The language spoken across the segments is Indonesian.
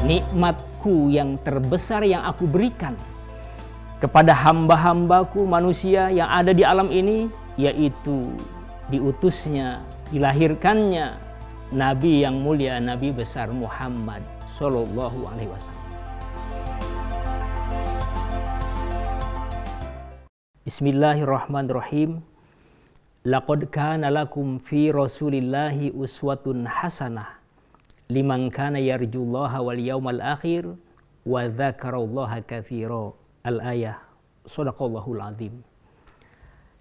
nikmatku yang terbesar yang aku berikan kepada hamba-hambaku manusia yang ada di alam ini, yaitu diutusnya, dilahirkannya Nabi yang mulia, Nabi besar Muhammad Sallallahu Alaihi Wasallam. Bismillahirrahmanirrahim. Laqad kana lakum fi Rasulillahi uswatun hasanah liman kana yarjullaha wal yawmal akhir wa dzakarallaha katsira. Al-ayah. Shadaqallahul azim.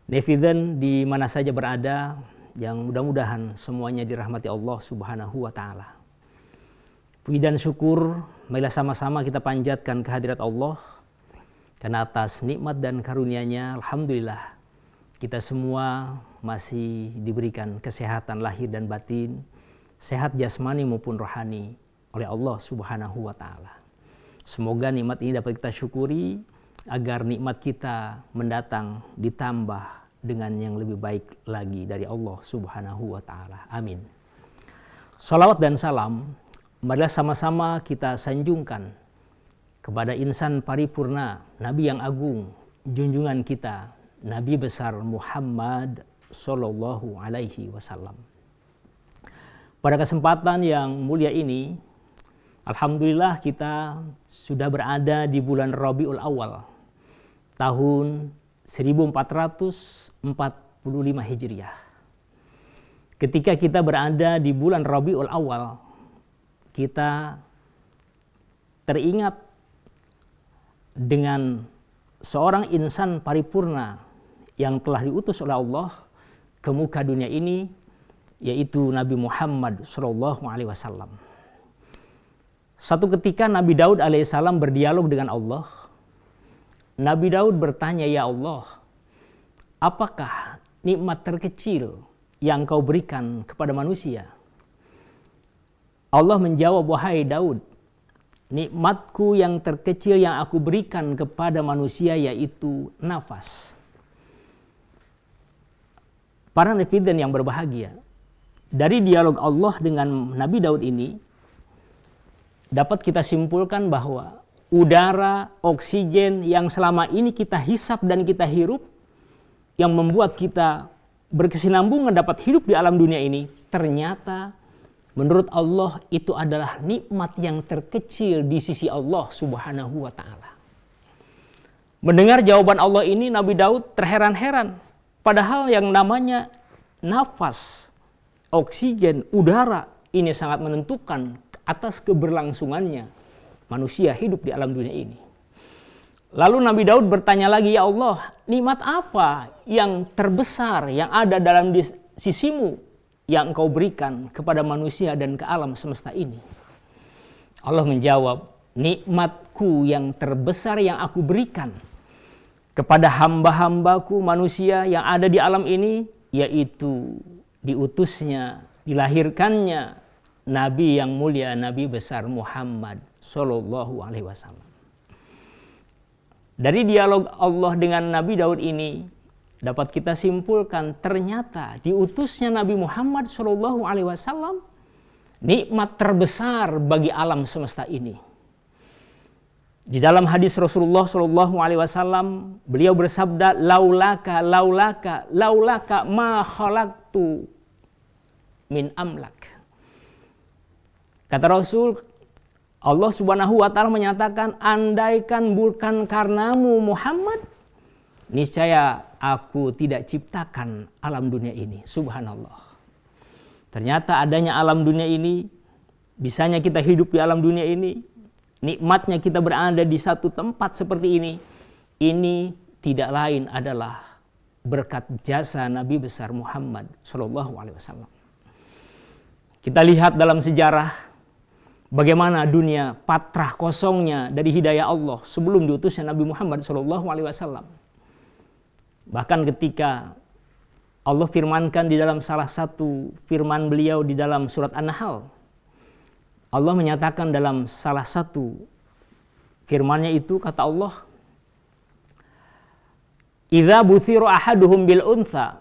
Netizen di mana saja berada, yang mudah-mudahan semuanya dirahmati Allah Subhanahu wa taala. Puji dan syukur marilah sama-sama kita panjatkan kehadirat Allah, karena atas nikmat dan karunia-Nya alhamdulillah kita semua masih diberikan kesehatan lahir dan batin, sehat jasmani maupun rohani oleh Allah Subhanahu wa taala. Semoga nikmat ini dapat kita syukuri agar nikmat kita mendatang ditambah dengan yang lebih baik lagi dari Allah Subhanahu wa taala. Amin. Salawat dan salam marilah sama-sama kita sanjungkan kepada insan paripurna, Nabi yang agung, junjungan kita, Nabi besar Muhammad Sallallahu Alaihi Wasallam. Pada kesempatan yang mulia ini, alhamdulillah kita sudah berada di bulan Rabiul Awal tahun 1445 Hijriah. Ketika kita berada di bulan Rabiul Awal, kita teringat dengan seorang insan paripurna yang telah diutus oleh Allah ke muka dunia ini, yaitu Nabi Muhammad Sallallahu Alaihi Wasallam. Satu ketika Nabi Daud alaihissalam berdialog dengan Allah. Nabi Daud bertanya, "Ya Allah, apakah nikmat terkecil yang Kau berikan kepada manusia?" Allah menjawab, "Wahai Daud, nikmatku yang terkecil yang aku berikan kepada manusia yaitu nafas." Para netizen yang berbahagia, dari dialog Allah dengan Nabi Daud ini dapat kita simpulkan bahwa udara, oksigen yang selama ini kita hisap dan kita hirup, yang membuat kita berkesinambungan dapat hidup di alam dunia ini, ternyata menurut Allah itu adalah nikmat yang terkecil di sisi Allah Subhanahu wa taala. Mendengar jawaban Allah ini, Nabi Daud terheran-heran. Padahal yang namanya nafas, oksigen, udara ini sangat menentukan atas keberlangsungannya manusia hidup di alam dunia ini. Lalu Nabi Daud bertanya lagi, "Ya Allah, nikmat apa yang terbesar yang ada dalam sisimu yang Engkau berikan kepada manusia dan ke alam semesta ini?" Allah menjawab, "Nikmatku yang terbesar yang aku berikan kepada hamba-hambaku manusia yang ada di alam ini, yaitu diutusnya, dilahirkannya Nabi yang mulia, Nabi besar Muhammad Sallallahu Alaihi Wasallam." Dari dialog Allah dengan Nabi Daud ini dapat kita simpulkan ternyata diutusnya Nabi Muhammad Sallallahu Alaihi Wasallam nikmat terbesar bagi alam semesta ini. Di dalam hadis Rasulullah Sallallahu Alaihi Wasallam beliau bersabda, laulaka ma khalaqtu min amlak. Kata Rasul, Allah Subhanahu wa taala menyatakan, andaikan bukan karenamu Muhammad, niscaya aku tidak ciptakan alam dunia ini. Subhanallah. Ternyata adanya alam dunia ini, bisanya kita hidup di alam dunia ini, nikmatnya kita berada di satu tempat seperti ini tidak lain adalah berkat jasa Nabi besar Muhammad Sallallahu Alaihi Wasallam. Kita lihat dalam sejarah bagaimana dunia patrah kosongnya dari hidayah Allah sebelum diutusnya Nabi Muhammad SAW. Bahkan ketika Allah firmankan di dalam salah satu firman beliau di dalam surat An-Nahl, Allah menyatakan dalam salah satu firmannya itu, kata Allah, "Idza buthira ahaduhum bil untha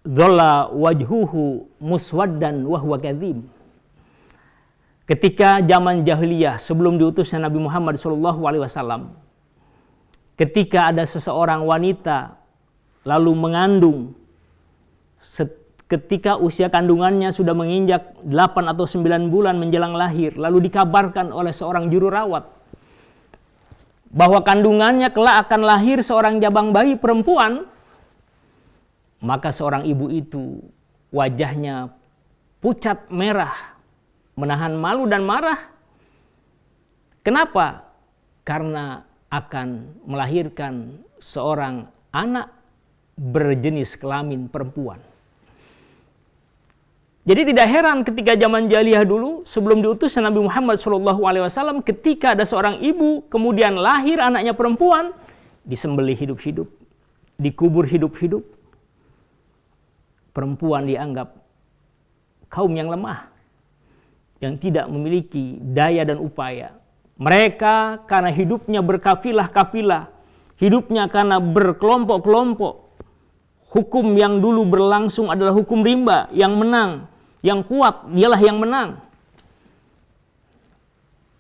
dhalla wajhuhu muswaddan wa huwa kadzim." Ketika zaman jahiliyah sebelum diutusnya Nabi Muhammad SAW, ketika ada seseorang wanita lalu mengandung, ketika usia kandungannya sudah menginjak 8 atau 9 bulan menjelang lahir, lalu dikabarkan oleh seorang juru rawat bahwa kandungannya kelak akan lahir seorang jabang bayi perempuan, maka seorang ibu itu wajahnya pucat merah, menahan malu dan marah. Kenapa? Karena akan melahirkan seorang anak berjenis kelamin perempuan. Jadi tidak heran ketika zaman jahiliyah dulu sebelum diutusnya Nabi Muhammad SAW, ketika ada seorang ibu kemudian lahir anaknya perempuan, disembelih hidup-hidup, dikubur hidup-hidup. Perempuan dianggap kaum yang lemah, yang tidak memiliki daya dan upaya. Mereka karena hidupnya berkafilah-kafilah, hidupnya karena berkelompok-kelompok. Hukum yang dulu berlangsung adalah hukum rimba, yang menang, yang kuat dialah yang menang.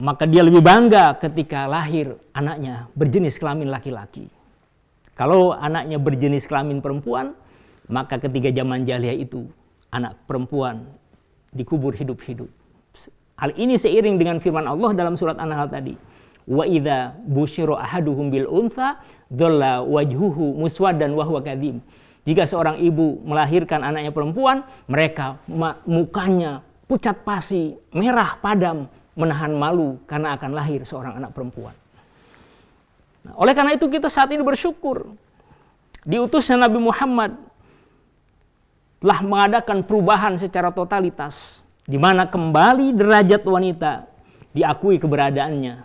Maka dia lebih bangga ketika lahir anaknya berjenis kelamin laki-laki. Kalau anaknya berjenis kelamin perempuan, maka ketika zaman jahiliyah itu anak perempuan dikubur hidup-hidup. Hal ini seiring dengan firman Allah dalam surat An-Nahl tadi. Wa idza busyira ahaduhum bil untha dhalla wajhuhu muswaddan wa huwa kadhim. Jika seorang ibu melahirkan anaknya perempuan, mereka mukanya pucat pasi, merah padam, menahan malu karena akan lahir seorang anak perempuan. Nah, oleh karena itu kita saat ini bersyukur diutusnya Nabi Muhammad telah mengadakan perubahan secara totalitas, di mana kembali derajat wanita diakui keberadaannya,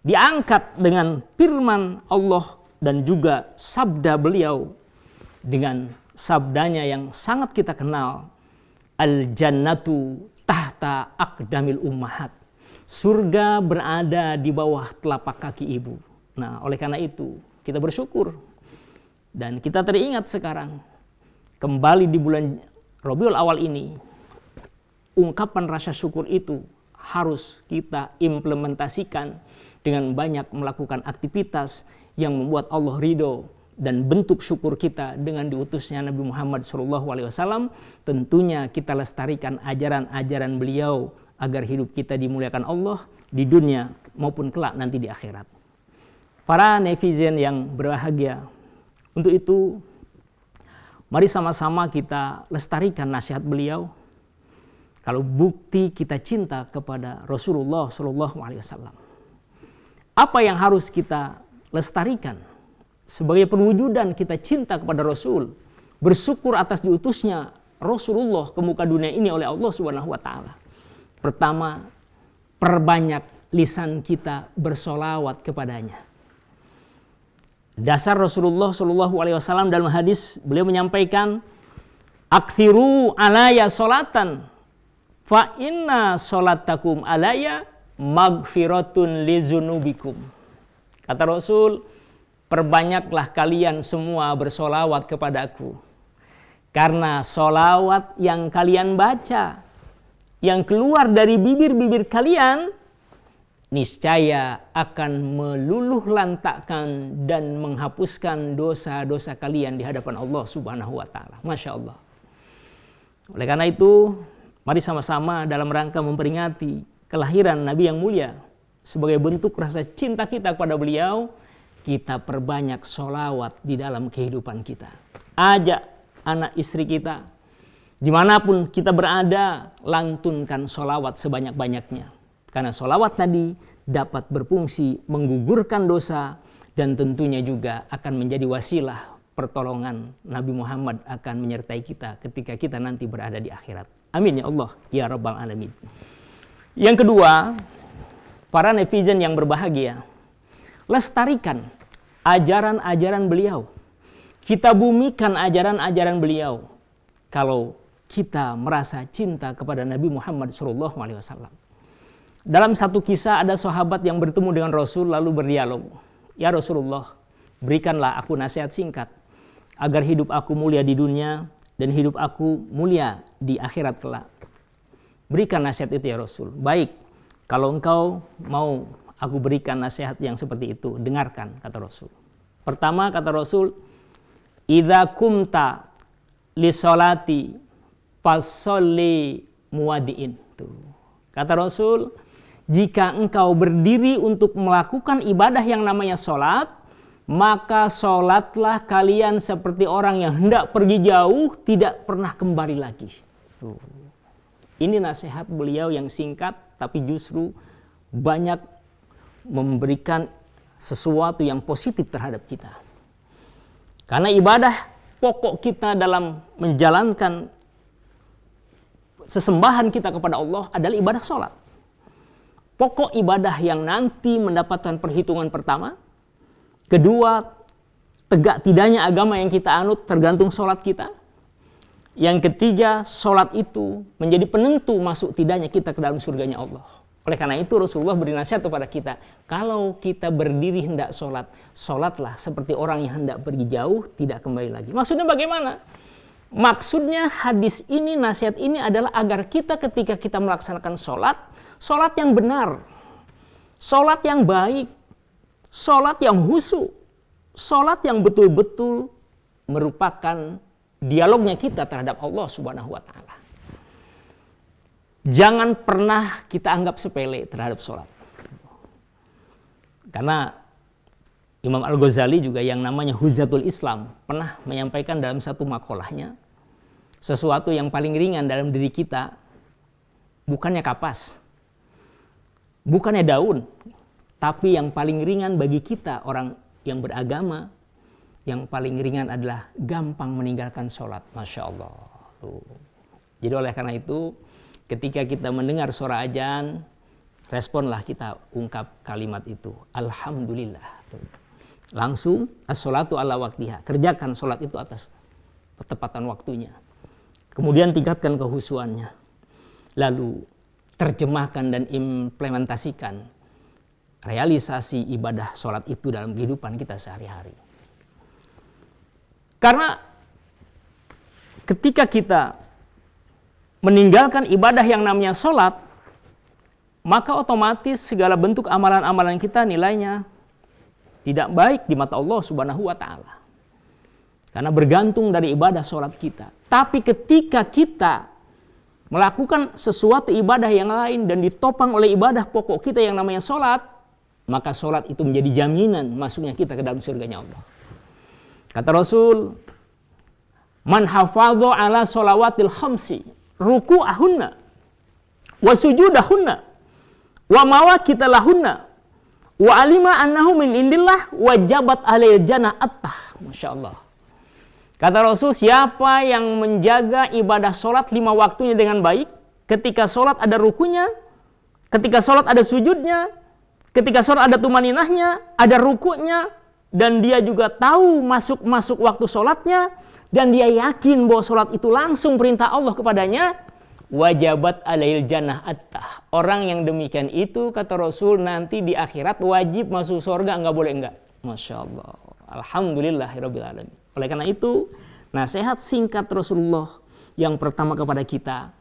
diangkat dengan firman Allah dan juga sabda beliau dengan sabdanya yang sangat kita kenal, al-jannatu tahta aqdamil ummahat. Surga berada di bawah telapak kaki ibu. Nah, oleh karena itu kita bersyukur dan kita teringat sekarang kembali di bulan Rabiul Awal ini, ungkapan rasa syukur itu harus kita implementasikan dengan banyak melakukan aktivitas yang membuat Allah ridho. Dan bentuk syukur kita dengan diutusnya Nabi Muhammad SAW, tentunya kita lestarikan ajaran-ajaran beliau agar hidup kita dimuliakan Allah di dunia maupun kelak nanti di akhirat. Para netizen yang berbahagia, untuk itu mari sama-sama kita lestarikan nasihat beliau. Kalau bukti kita cinta kepada Rasulullah SAW, apa yang harus kita lestarikan sebagai perwujudan kita cinta kepada Rasul, bersyukur atas diutusnya Rasulullah ke muka dunia ini oleh Allah Subhanahu wa taala. Pertama, perbanyak lisan kita bersolawat kepadanya. Dasar Rasulullah SAW dalam hadis beliau menyampaikan, "Aktsiru alayya sholatan fa inna sholatakum alayya maghfiratun lizunubikum." Kata Rasul, perbanyaklah kalian semua bersolawat kepadaku. Karena solawat yang kalian baca, yang keluar dari bibir-bibir kalian, niscaya akan meluluh lantakkan dan menghapuskan dosa-dosa kalian di hadapan Allah Subhanahu wa taala. Masya Allah. Oleh karena itu, mari sama-sama dalam rangka memperingati kelahiran Nabi yang mulia, sebagai bentuk rasa cinta kita kepada beliau, kita perbanyak sholawat di dalam kehidupan kita. Ajak anak istri kita, dimanapun kita berada, lantunkan sholawat sebanyak-banyaknya. Karena sholawat tadi dapat berfungsi menggugurkan dosa dan tentunya juga akan menjadi wasilah pertolongan Nabi Muhammad akan menyertai kita ketika kita nanti berada di akhirat. Amin ya Allah, ya Rabbal Alamin. Yang kedua, para netizen yang berbahagia, lestarikan ajaran-ajaran beliau. Kita bumikan ajaran-ajaran beliau kalau kita merasa cinta kepada Nabi Muhammad SAW. Dalam satu kisah ada sahabat yang bertemu dengan Rasul lalu berdialog. Ya Rasulullah, berikanlah aku nasihat singkat agar hidup aku mulia di dunia dan hidup aku mulia di akhirat kelak. Berikan nasihat itu ya Rasul. Baik, Kalau engkau mau aku berikan nasihat yang seperti itu, dengarkan, kata Rasul. Pertama, kata Rasul, idza kumta li sholati fasolli muwadiin. Kata Rasul, jika engkau berdiri untuk melakukan ibadah yang namanya sholat, maka sholatlah kalian seperti orang yang hendak pergi jauh, tidak pernah kembali lagi. Ini nasihat beliau yang singkat, tapi justru banyak memberikan sesuatu yang positif terhadap kita. Karena ibadah pokok kita dalam menjalankan sesembahan kita kepada Allah adalah ibadah sholat. Pokok ibadah yang nanti mendapatkan perhitungan pertama. Kedua, tegak tidaknya agama yang kita anut tergantung sholat kita. Yang ketiga, sholat itu menjadi penentu masuk tidaknya kita ke dalam surganya Allah. Oleh karena itu Rasulullah beri nasihat kepada kita, kalau kita berdiri hendak sholat, sholatlah seperti orang yang hendak pergi jauh, tidak kembali lagi. Maksudnya bagaimana? Maksudnya hadis ini, nasihat ini adalah agar kita ketika kita melaksanakan sholat, sholat yang benar, sholat yang baik, sholat yang khusyuk, sholat yang betul-betul merupakan dialognya kita terhadap Allah Subhanahu wa Ta'ala. Jangan pernah kita anggap sepele terhadap sholat. Karena Imam Al-Ghazali juga yang namanya Hujjatul Islam pernah menyampaikan dalam satu makolahnya, sesuatu yang paling ringan dalam diri kita bukannya kapas, bukannya daun, tapi yang paling ringan bagi kita orang yang beragama, yang paling ringan adalah gampang meninggalkan sholat. Masya Allah. Jadi oleh karena itu, ketika kita mendengar suara azan, responlah kita ungkap kalimat itu. Alhamdulillah. Langsung, as-sholatu ala waktiha. Kerjakan sholat itu atas ketepatan waktunya. Kemudian tingkatkan kehusuannya. Lalu terjemahkan dan implementasikan realisasi ibadah sholat itu dalam kehidupan kita sehari-hari. Karena ketika kita meninggalkan ibadah yang namanya sholat, maka otomatis segala bentuk amalan-amalan kita nilainya tidak baik di mata Allah Subhanahu wa Ta'ala. Karena bergantung dari ibadah sholat kita. Tapi ketika kita melakukan sesuatu ibadah yang lain dan ditopang oleh ibadah pokok kita yang namanya sholat, maka sholat itu menjadi jaminan masuknya kita ke dalam surganya Allah. Kata Rasul, man hafadha ala sholawatil khamsi ruku'ahunna wa sujudahunna wa mawaqita lahunna wa alima annahu min indillah wajabat alaihi jannah attah. Masya Allah. Kata Rasul, siapa yang menjaga ibadah sholat 5 waktunya dengan baik, ketika sholat ada rukunya, ketika sholat ada sujudnya, ketika sholat ada tumaninahnya, ada rukunya, dan dia juga tahu masuk waktu sholatnya, dan dia yakin bahwa sholat itu langsung perintah Allah kepadanya, wajabat alail jannah attah. Orang yang demikian itu, kata Rasul, nanti di akhirat wajib masuk surga, enggak boleh enggak. Masya Allah. Alhamdulillahirabbil alamin. Oleh karena itu, nasihat singkat Rasulullah yang pertama kepada kita,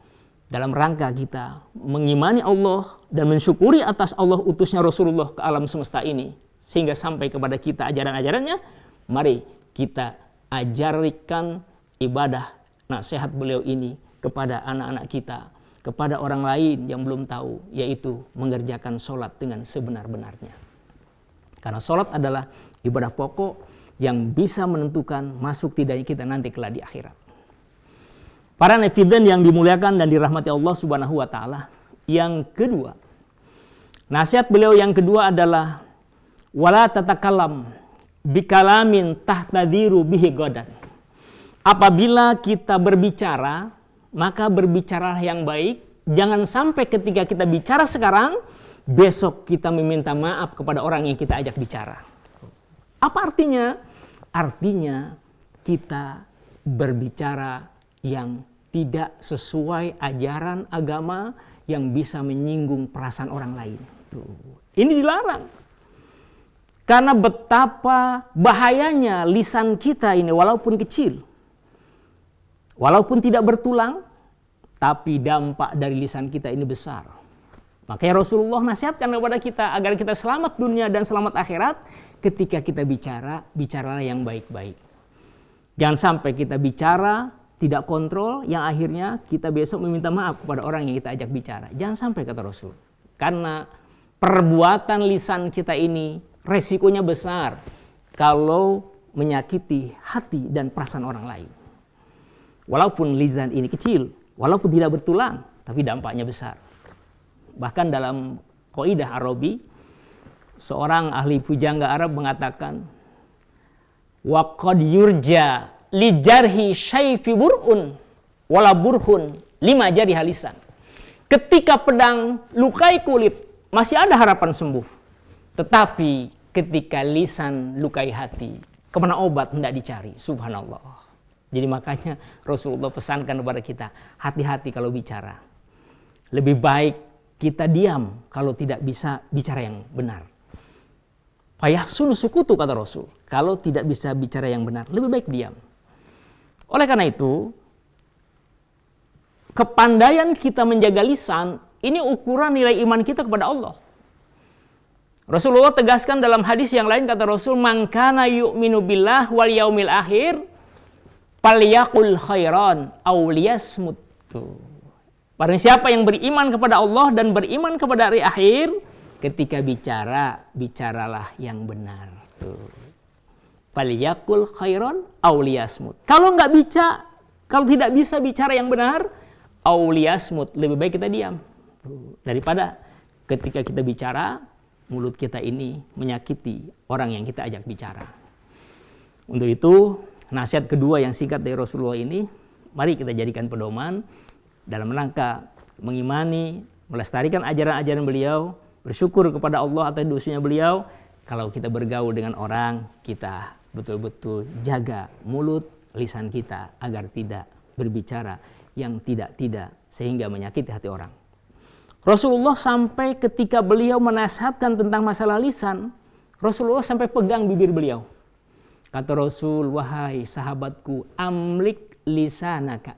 dalam rangka kita mengimani Allah dan mensyukuri atas Allah utusnya Rasulullah ke alam semesta ini, sehingga sampai kepada kita ajaran-ajarannya, mari kita ajarkan ibadah nasihat beliau ini kepada anak-anak kita, kepada orang lain yang belum tahu, yaitu mengerjakan sholat dengan sebenar-benarnya. Karena sholat adalah ibadah pokok yang bisa menentukan masuk tidaknya kita nanti kelak di akhirat. Para netizen yang dimuliakan dan dirahmati Allah Subhanahu wa Ta'ala, yang kedua, nasihat beliau yang kedua adalah wala tatakallam bikalamin tahtadiru bihi godan. Apabila kita berbicara, maka berbicaralah yang baik. Jangan sampai ketika kita bicara sekarang, besok kita meminta maaf kepada orang yang kita ajak bicara. Apa artinya? Artinya kita berbicara yang tidak sesuai ajaran agama yang bisa menyinggung perasaan orang lain. Ini dilarang. Karena betapa bahayanya lisan kita ini walaupun kecil, walaupun tidak bertulang, tapi dampak dari lisan kita ini besar. Makanya Rasulullah nasihatkan kepada kita agar kita selamat dunia dan selamat akhirat. Ketika kita bicara, bicaralah yang baik-baik. Jangan sampai kita bicara tidak kontrol, yang akhirnya kita besok meminta maaf kepada orang yang kita ajak bicara. Jangan sampai, kata Rasul. Karena perbuatan lisan kita ini resikonya besar kalau menyakiti hati dan perasaan orang lain. Walaupun lisan ini kecil, walaupun tidak bertulang, tapi dampaknya besar. Bahkan dalam Qaidah Arabi, seorang ahli pujangga Arab mengatakan, wa qad yurja li jarhi syaifi bur'un wala burhun lima jari halisan. Ketika pedang lukai kulit, masih ada harapan sembuh. Tetapi ketika lisan lukai hati, kemana obat hendak dicari? Subhanallah. Jadi makanya Rasulullah pesankan kepada kita, hati-hati kalau bicara. Lebih baik kita diam kalau tidak bisa bicara yang benar. Fayahsun sukutu, kata Rasul. Kalau tidak bisa bicara yang benar, lebih baik diam. Oleh karena itu, kepandaian kita menjaga lisan, ini ukuran nilai iman kita kepada Allah. Rasulullah tegaskan dalam hadis yang lain, kata Rasul, man kana yu'minu billah wal yaumil akhir falyaqul khairan aw liyasmut. Barang siapa yang beriman kepada Allah dan beriman kepada hari akhir, ketika bicara, bicaralah yang benar. Falyaqul khairan aw liyasmut. Kalau tidak bisa bicara yang benar, aw liyasmut, lebih baik kita diam. Daripada ketika kita bicara, mulut kita ini menyakiti orang yang kita ajak bicara. Untuk itu, nasihat kedua yang singkat dari Rasulullah ini, mari kita jadikan pedoman dalam rangka mengimani, melestarikan ajaran-ajaran beliau, bersyukur kepada Allah atas dosanya beliau. Kalau kita bergaul dengan orang, kita betul-betul jaga mulut, lisan kita agar tidak berbicara yang tidak-tidak sehingga menyakiti hati orang. Rasulullah sampai ketika beliau menasihatkan tentang masalah lisan, Rasulullah sampai pegang bibir beliau. Kata Rasul, wahai sahabatku, amlik lisanaka.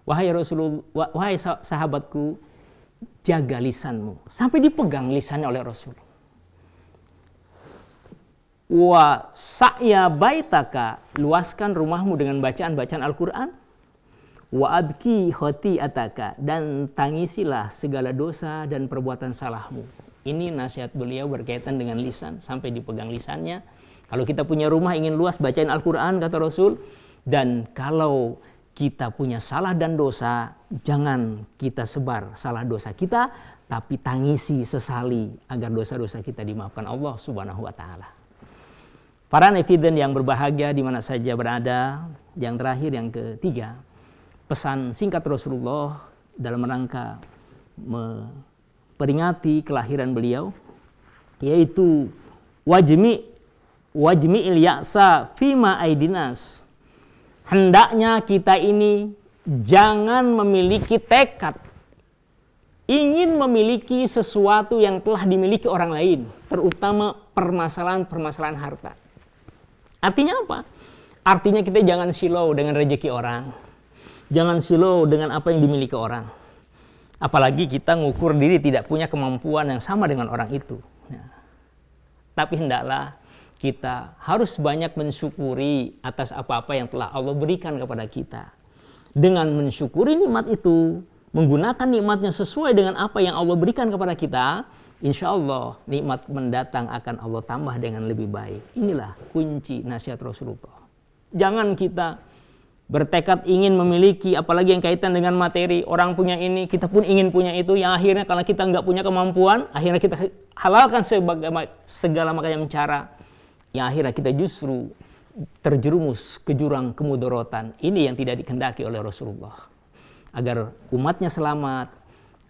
Wahai Rasulullah, wahai sahabatku, jaga lisanmu. Sampai dipegang lisannya oleh Rasul. Wa sa'ya baitaka, luaskan rumahmu dengan bacaan-bacaan Al-Quran. Wa abki khoti'ataka, dan tangisilah segala dosa dan perbuatan salahmu. Ini nasihat beliau berkaitan dengan lisan, sampai dipegang lisannya. Kalau kita punya rumah ingin luas, bacain Al-Quran, kata Rasul. Dan kalau kita punya salah dan dosa, jangan kita sebar salah dosa kita, tapi tangisi, sesali agar dosa-dosa kita dimaafkan Allah Subhanahu wa Ta'ala. Para netizen yang berbahagia di mana saja berada, yang terakhir, yang ketiga, pesan singkat Rasulullah dalam rangka memperingati kelahiran beliau, yaitu wajmi'il ya'sa fima aidinas. Hendaknya kita ini jangan memiliki tekad ingin memiliki sesuatu yang telah dimiliki orang lain, terutama permasalahan-permasalahan harta. Artinya apa? Artinya kita jangan silau dengan rezeki orang. Jangan silau dengan apa yang dimiliki orang. Apalagi kita ngukur diri tidak punya kemampuan yang sama dengan orang itu. Nah, tapi hendaklah kita harus banyak mensyukuri atas apa-apa yang telah Allah berikan kepada kita. Dengan mensyukuri nikmat itu, menggunakan nikmatnya sesuai dengan apa yang Allah berikan kepada kita, insya Allah nikmat mendatang akan Allah tambah dengan lebih baik. Inilah kunci nasihat Rasulullah. Jangan kita bertekad ingin memiliki, apalagi yang kaitan dengan materi. Orang punya ini, kita pun ingin punya itu. Yang akhirnya kalau kita nggak punya kemampuan, akhirnya kita halalkan segala macam cara. Yang akhirnya kita justru terjerumus ke jurang kemudorotan. Ini yang tidak dikehendaki oleh Rasulullah. Agar umatnya selamat,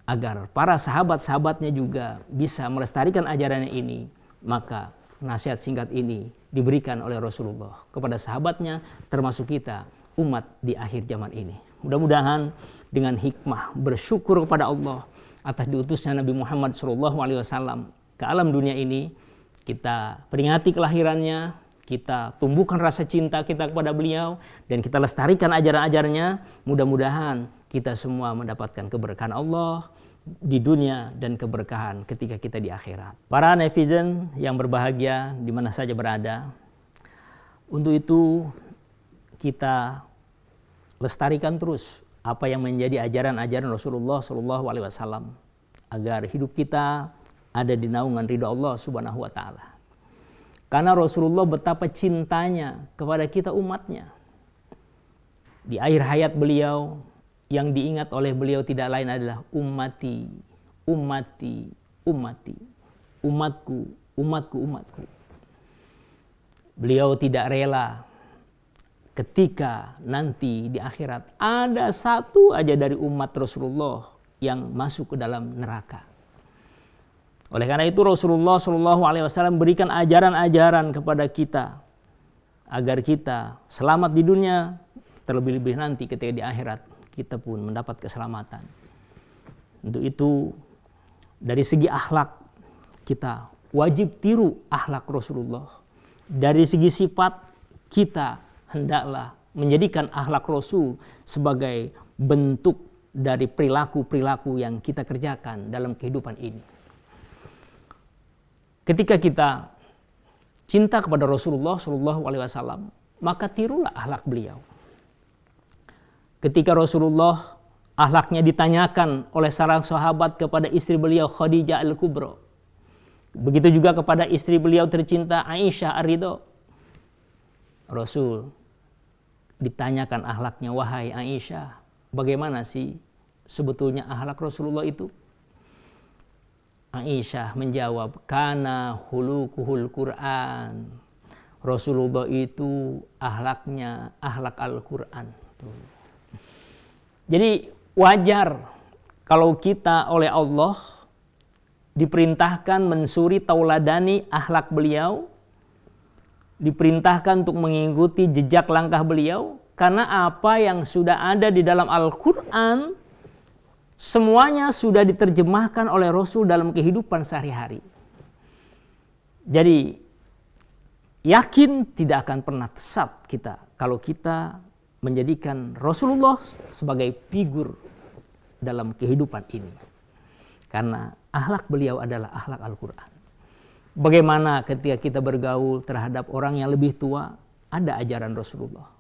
agar para sahabat-sahabatnya juga bisa melestarikan ajarannya ini, maka nasihat singkat ini diberikan oleh Rasulullah kepada sahabatnya, termasuk kita, umat di akhir zaman ini. Mudah-mudahan dengan hikmah bersyukur kepada Allah atas diutusnya Nabi Muhammad SAW ke alam dunia ini, kita peringati kelahirannya, kita tumbuhkan rasa cinta kita kepada beliau, dan kita lestarikan ajaran-ajarannya. Mudah-mudahan kita semua mendapatkan keberkahan Allah, di dunia dan keberkahan ketika kita di akhirat. Para netizen yang berbahagia di mana saja berada, untuk itu kita lestarikan terus apa yang menjadi ajaran-ajaran Rasulullah SAW agar hidup kita ada di naungan ridha Allah Subhanahu wa taala. Karena Rasulullah betapa cintanya kepada kita umatnya. Di akhir hayat beliau, yang diingat oleh beliau tidak lain adalah ummati, ummati, ummati, umatku, umatku, umatku. Beliau tidak rela ketika nanti di akhirat ada satu aja dari umat Rasulullah yang masuk ke dalam neraka. Oleh karena itu Rasulullah SAW berikan ajaran-ajaran kepada kita agar kita selamat di dunia, terlebih-lebih nanti ketika di akhirat kita pun mendapat keselamatan. Untuk itu dari segi akhlak kita wajib tiru akhlak Rasulullah. Dari segi sifat kita hendaklah menjadikan akhlak Rasul sebagai bentuk dari perilaku-perilaku yang kita kerjakan dalam kehidupan ini. Ketika kita cinta kepada Rasulullah SAW, maka tirulah akhlak beliau. Ketika Rasulullah akhlaknya ditanyakan oleh seorang sahabat kepada istri beliau Khadijah Al-Kubra, begitu juga kepada istri beliau tercinta Aisyah Ar-Ridha. Rasul ditanyakan akhlaknya, wahai Aisyah, bagaimana sih sebetulnya akhlak Rasulullah itu? Aisyah menjawab, kana hulukuhul Quran. Rasulullah itu akhlaknya akhlak Al-Quran. Jadi wajar kalau kita oleh Allah diperintahkan mensuri tauladani akhlak beliau, diperintahkan untuk mengikuti jejak langkah beliau, karena apa yang sudah ada di dalam Al-Quran semuanya sudah diterjemahkan oleh Rasul dalam kehidupan sehari-hari. Jadi yakin tidak akan pernah sesat kita kalau kita menjadikan Rasulullah sebagai figur dalam kehidupan ini. Karena akhlak beliau adalah akhlak Al-Quran. Bagaimana ketika kita bergaul terhadap orang yang lebih tua, ada ajaran Rasulullah.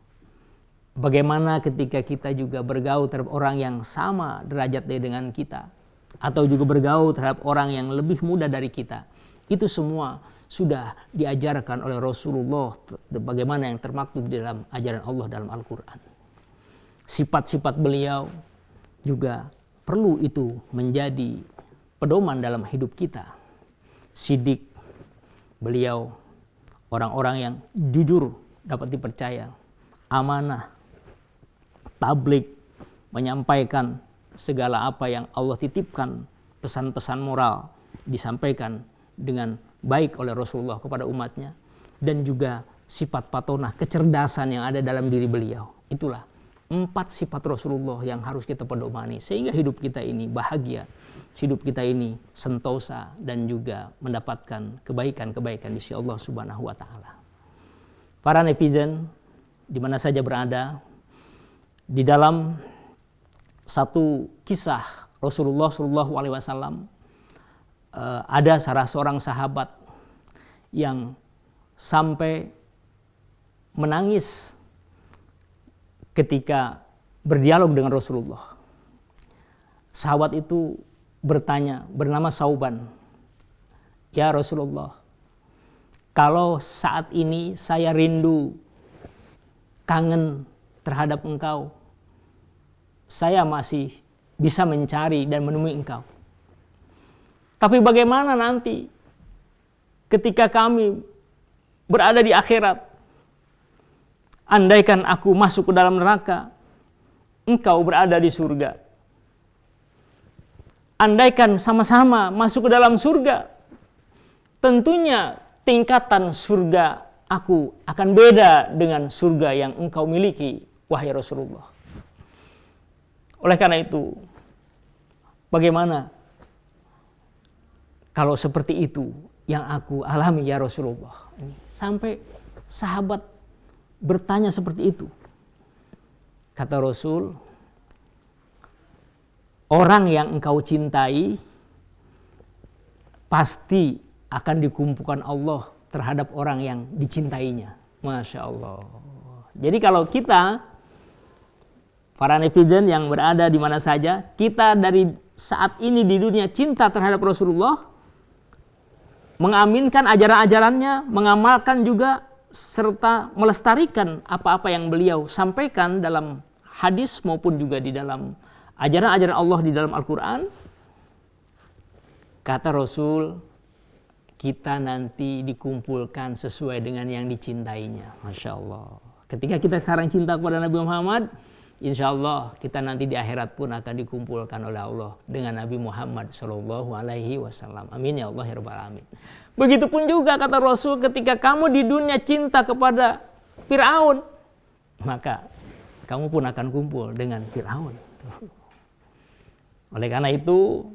Bagaimana ketika kita juga bergaul terhadap orang yang sama derajatnya dengan kita, atau juga bergaul terhadap orang yang lebih muda dari kita, itu semua sudah diajarkan oleh Rasulullah, bagaimana yang termaktub di dalam ajaran Allah dalam Al-Quran. Sifat-sifat beliau juga perlu itu menjadi pedoman dalam hidup kita. Sidik, beliau orang-orang yang jujur, dapat dipercaya, amanah, tabligh, menyampaikan segala apa yang Allah titipkan, pesan-pesan moral disampaikan dengan baik oleh Rasulullah kepada umatnya, dan juga sifat patonah, kecerdasan yang ada dalam diri beliau. Itulah 4 sifat Rasulullah yang harus kita pedomani sehingga hidup kita ini bahagia, hidup kita ini sentosa, dan juga mendapatkan kebaikan-kebaikan di sisi Allah Subhanahu wa taala. Para netizen di mana saja berada, di dalam satu kisah Rasulullah SAW ada salah seorang sahabat yang sampai menangis ketika berdialog dengan Rasulullah. Sahabat itu bertanya, bernama Sauban, ya Rasulullah, kalau saat ini saya rindu, kangen terhadap engkau, saya masih bisa mencari dan menemui engkau. Tapi bagaimana nanti ketika kami berada di akhirat? Andaikan aku masuk ke dalam neraka, engkau berada di surga. Andaikan sama-sama masuk ke dalam surga, tentunya tingkatan surga aku akan beda dengan surga yang engkau miliki, wahai Rasulullah. Oleh karena itu, bagaimana kalau seperti itu yang aku alami ya Rasulullah? Sampai sahabat bertanya seperti itu. Kata Rasul, orang yang engkau cintai pasti akan dikumpulkan Allah terhadap orang yang dicintainya. Masya Allah. Jadi kalau kita, para netizen yang berada di mana saja, kita dari saat ini di dunia cinta terhadap Rasulullah, mengaminkan ajaran-ajarannya, mengamalkan juga, serta melestarikan apa-apa yang beliau sampaikan dalam hadis maupun juga di dalam ajaran-ajaran Allah di dalam Al-Quran. Kata Rasul, kita nanti dikumpulkan sesuai dengan yang dicintainya. Masya Allah. Ketika kita sekarang cinta kepada Nabi Muhammad, insya Allah kita nanti di akhirat pun akan dikumpulkan oleh Allah dengan Nabi Muhammad SAW. Amin ya Allah ya Rabbal Alamin. Begitupun juga kata Rasul, ketika kamu di dunia cinta kepada Fir'aun, maka kamu pun akan kumpul dengan Fir'aun. Oleh karena itu,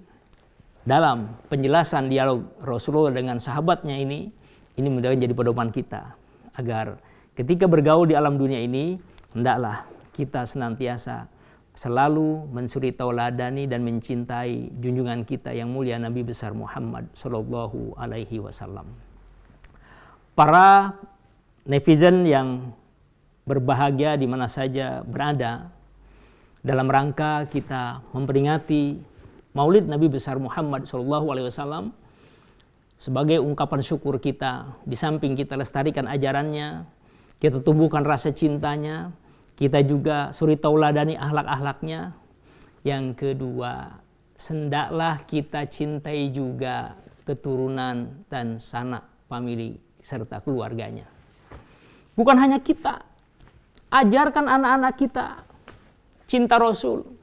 dalam penjelasan dialog Rasulullah dengan sahabatnya ini menjadi pedoman kita agar ketika bergaul di alam dunia ini, hendaklah kita senantiasa selalu mensuri tauladani dan mencintai junjungan kita yang mulia Nabi besar Muhammad Sallallahu Alaihi Wasallam. Para netizen yang berbahagia di mana saja berada, dalam rangka kita memperingati Maulid Nabi besar Muhammad SAW sebagai ungkapan syukur kita, di samping kita lestarikan ajarannya, kita tumbuhkan rasa cintanya, kita juga suri tauladani akhlak-akhlaknya. Yang kedua, hendaklah kita cintai juga keturunan dan sanak famili serta keluarganya. Bukan hanya kita, ajarkan anak-anak kita cinta Rasul.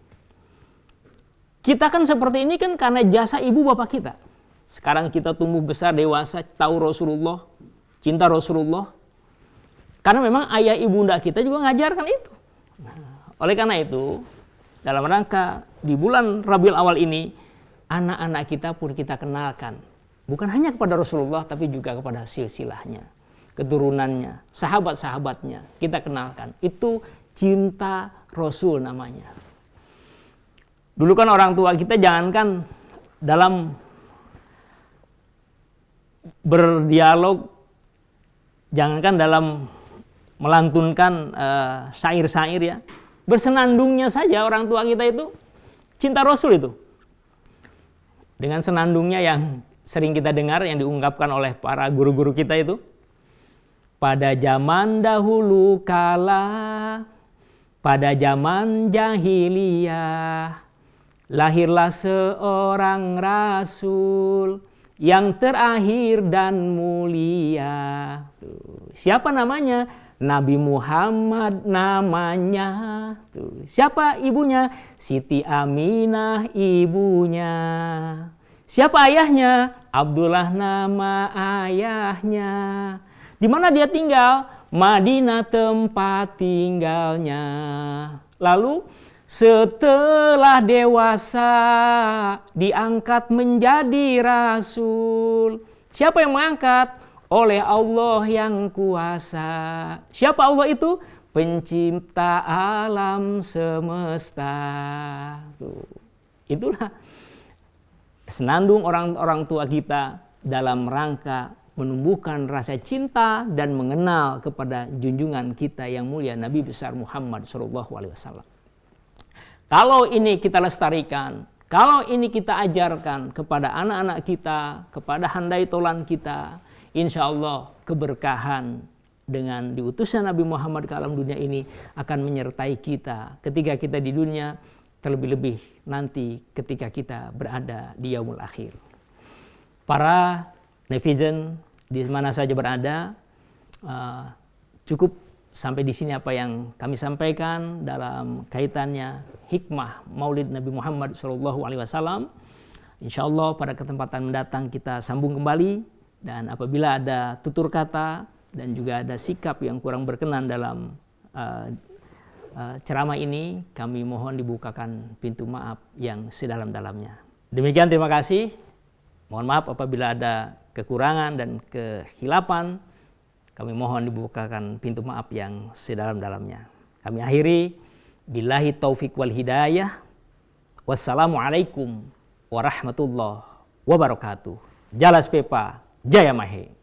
Kita kan seperti ini kan karena jasa ibu bapak kita. Sekarang kita tumbuh besar dewasa, tahu Rasulullah, cinta Rasulullah. Karena memang ayah ibunda kita juga ngajarkan itu. Nah, oleh karena itu, dalam rangka di bulan Rabiul Awal ini, anak-anak kita pun kita kenalkan. Bukan hanya kepada Rasulullah, tapi juga kepada silsilahnya, keturunannya, sahabat-sahabatnya. Kita kenalkan. Itu cinta Rasul namanya. Dulu kan orang tua kita jangankan dalam berdialog, jangankan dalam melantunkan syair-syair ya, bersenandungnya saja orang tua kita itu cinta Rasul itu. Dengan senandungnya yang sering kita dengar, yang diungkapkan oleh para guru-guru kita itu. Pada zaman dahulu kala, pada zaman jahiliyah, lahirlah seorang Rasul yang terakhir dan mulia. Siapa namanya? Nabi Muhammad namanya. Siapa ibunya? Siti Aminah ibunya. Siapa ayahnya? Abdullah nama ayahnya. Di mana dia tinggal? Madinah tempat tinggalnya. Lalu setelah dewasa diangkat menjadi Rasul. Siapa yang mengangkat? Oleh Allah yang kuasa. Siapa Allah itu? Pencipta alam semesta. Itulah senandung orang-orang tua kita dalam rangka menumbuhkan rasa cinta dan mengenal kepada junjungan kita yang mulia Nabi besar Muhammad SAW. Kalau ini kita lestarikan, kalau ini kita ajarkan kepada anak-anak kita, kepada handai tolan kita, insya Allah keberkahan dengan diutusnya Nabi Muhammad ke alam dunia ini akan menyertai kita ketika kita di dunia, terlebih-lebih nanti ketika kita berada di yaumul akhir. Para netizen di mana saja berada, cukup sampai di sini apa yang kami sampaikan dalam kaitannya hikmah Maulid Nabi Muhammad SAW. Insya Allah pada kesempatan mendatang kita sambung kembali, dan apabila ada tutur kata dan juga ada sikap yang kurang berkenan dalam ceramah ini, kami mohon dibukakan pintu maaf yang sedalam-dalamnya. Demikian, terima kasih. Mohon maaf apabila ada kekurangan dan kehilapan. Kami mohon dibukakan pintu maaf yang sedalam-dalamnya. Kami akhiri, billahi taufik wal hidayah. Wassalamualaikum warahmatullahi wabarakatuh. Jalas Pepa, Jaya Mahe.